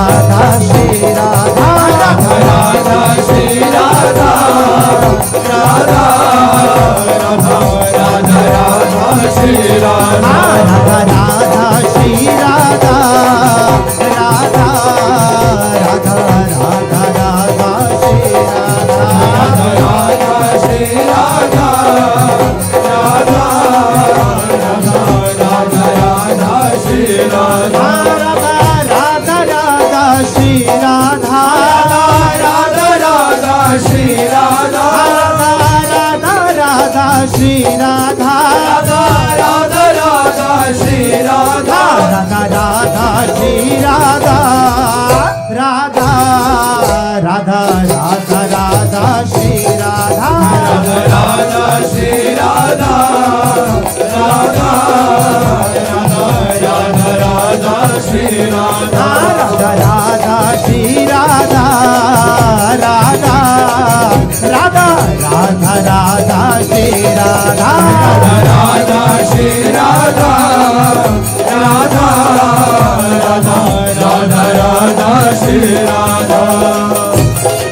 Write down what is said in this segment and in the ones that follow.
राधा श्री राधा राधा राधा श्री राधा राधा राधा राधा राधा श्री राधा राधा राधा श्री राधा राधा राधा राधा राधा श्री राधा राधा राधा श्री राधा राधा राधा राधा राधा श्री राधा राधा राधा राधा श्री राधा राधा राधा श्री राधा राधा राधा राधा श्री राधा राधा राधा राधा श्री राधा राधा राधा श्री राधा राधा राधा राधा राधा श्री राधा राधा राधा श्री राधा राधा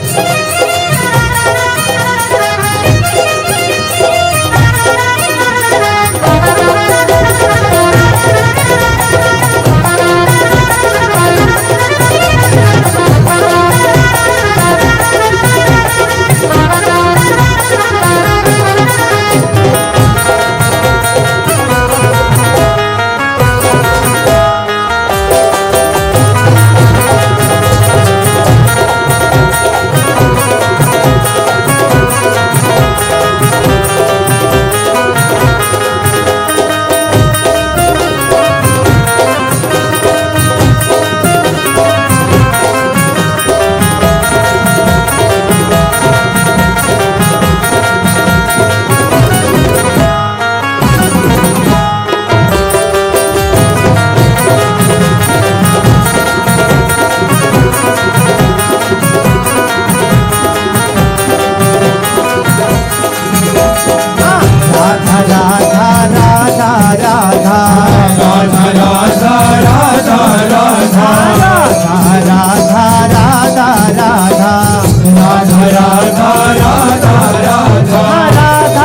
राधा राधा राधा श्री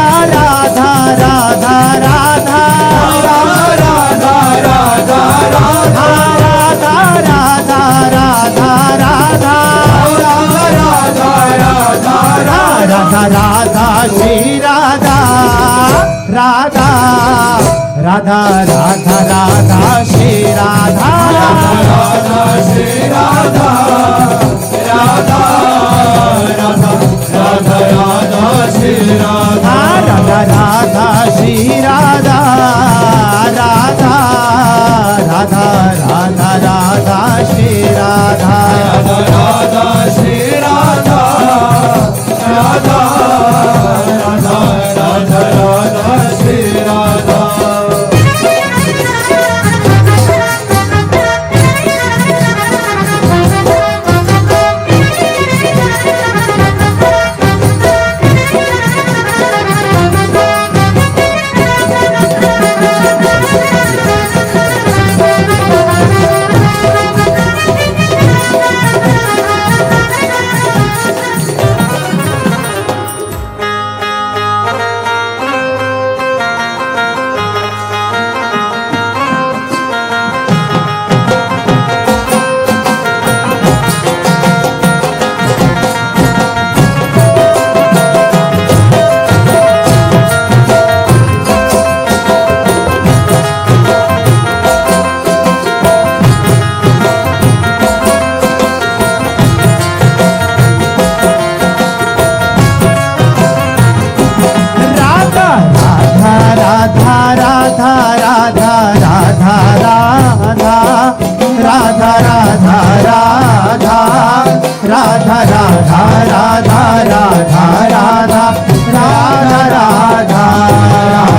राधा राधा राधा श्री राधा राधा राधा राधा राधा श्री राधा राधा राधा श्री राधा राधा राधा राधा राधा श्री राधा राधा श्री राधा राधा राधा राधा राधा श्री राधा राधा श्री राधा राधा राधा राधा राधा श्री राधा राधा राधा श्री राधा राधा राधा राधा राधा श्री राधा राधा राधा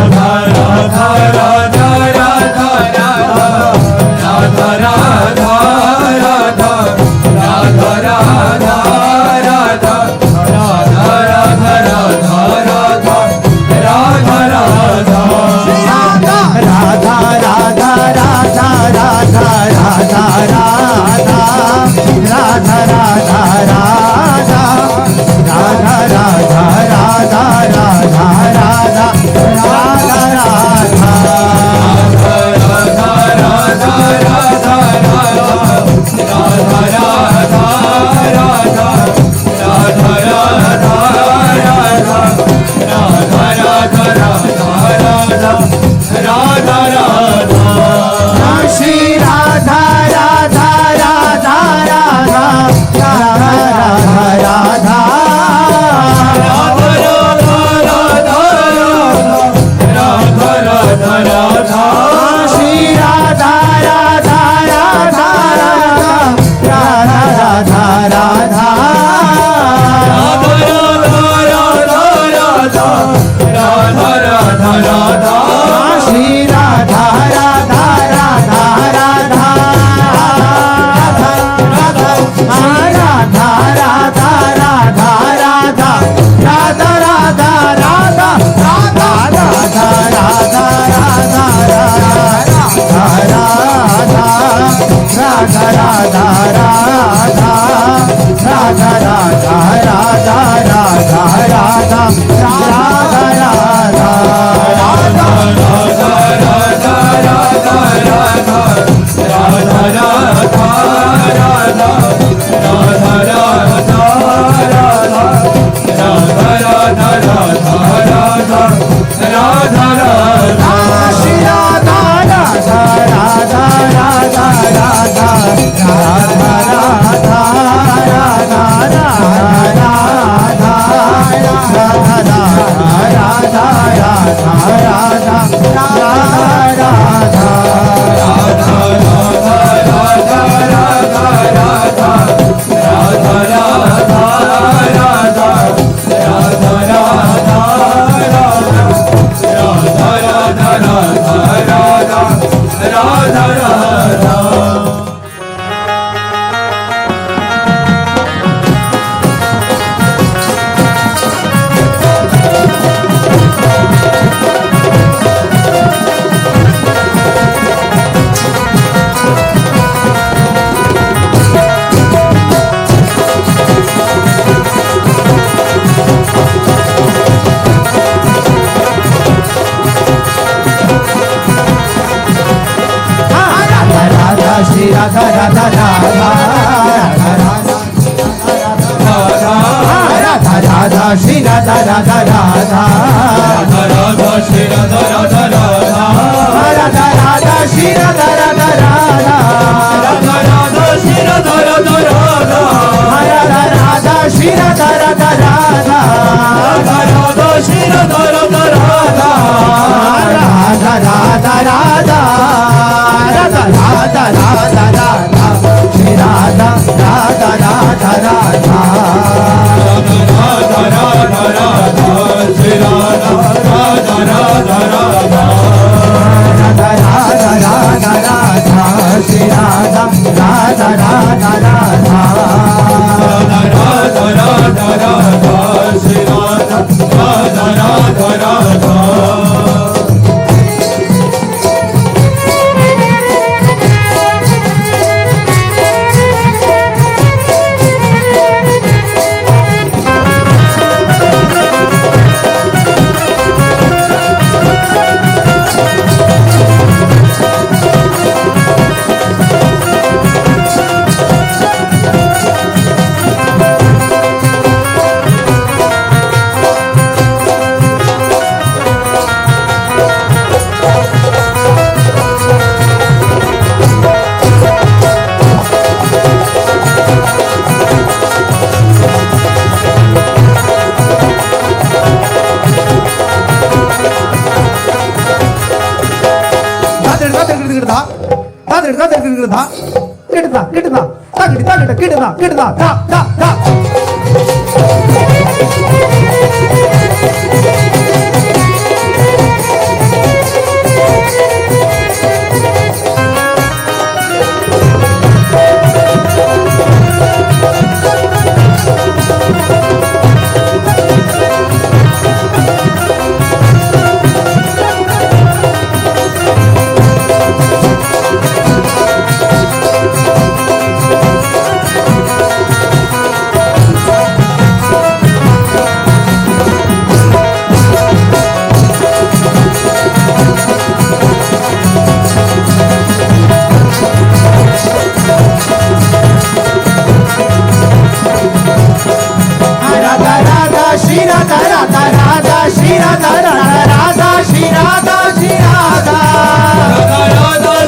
श्री राधा राधा राधा राधा राधा श्री राधा राधा राधा राधा राधा राधा श्री राधा राधा राधा राधा श्री राधा राधा राधा राधा राधा श्री राधा राधा राधा राधा राधा श्री राधा राधा राधा राधा राधा श्री राधा राधा राधा राधा राधा श्री राधा राधा राधा राधा राधा राधा राधा राधा राधा राधा श्री राधा राधा राधा राधा राधा राधा राधा श्री राधा राधा राधा राधा राधा राधा राधा राधा श्री राधा राधा राधा राधा राधा राधा राधा राधा श्री राधा राधा राधा राधा श्री राधा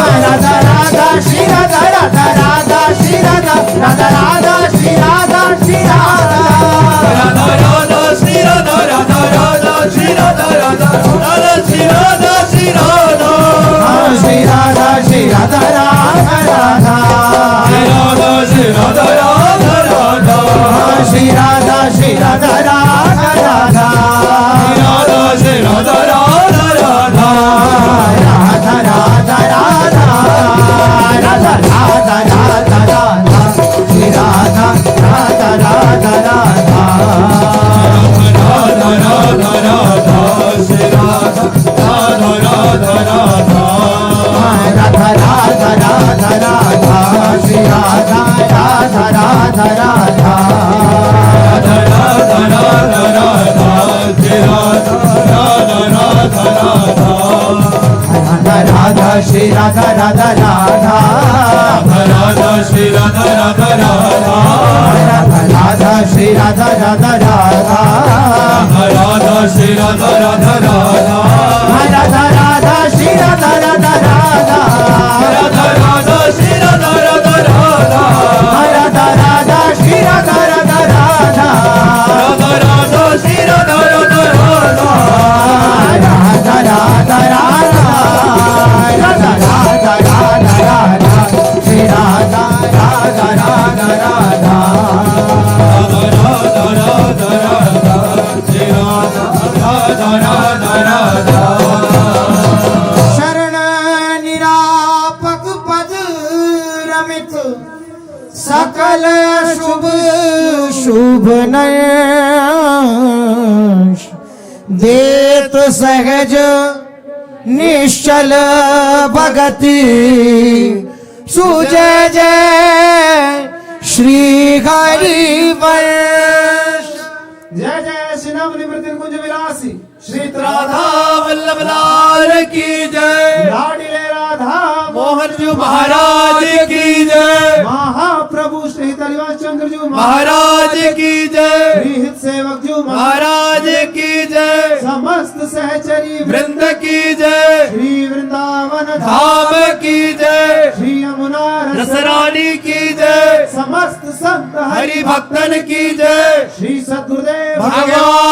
राधा राधा राधा श्री राधा राधा राधा राधा राधा श्री राधा राधा राधा राधा श्री राधा राधा राधा राधा राधा श्री राधा राधा राधा राधा राधा श्री राधा राधा राधा राधा राधा श्री राधा राधा राधा राधा राधा श्री राधा राधा राधा राधा राधा राधा राधा राधा राधा राधा श्री राधा राधा राधा राधा राधा राधा राधा राधा श्री राधा राधा राधा राधा शरण निरापक पद रमित सकल शुभ शुभ नयन देत सहज निश्चल भगति सुजय जय श्री हरि वंश जय जय श्री नाम निवृत्ति कुंज विलासी श्री राधा वल्लभ लाल की जय लाडिले राधा मोहन जी महाराज की जय महाप्रभु श्री तरिवान चंद्र जी महाराज की जय श्री हित सेवक जी महाराज की जय समस्त सहचरी वृंद की जय श्री वृंदावन धाम की जय श्री यमुना रसरानी की जय समस्त संत हरि भक्तन की जय श्री सद्गुरुदेव भगवान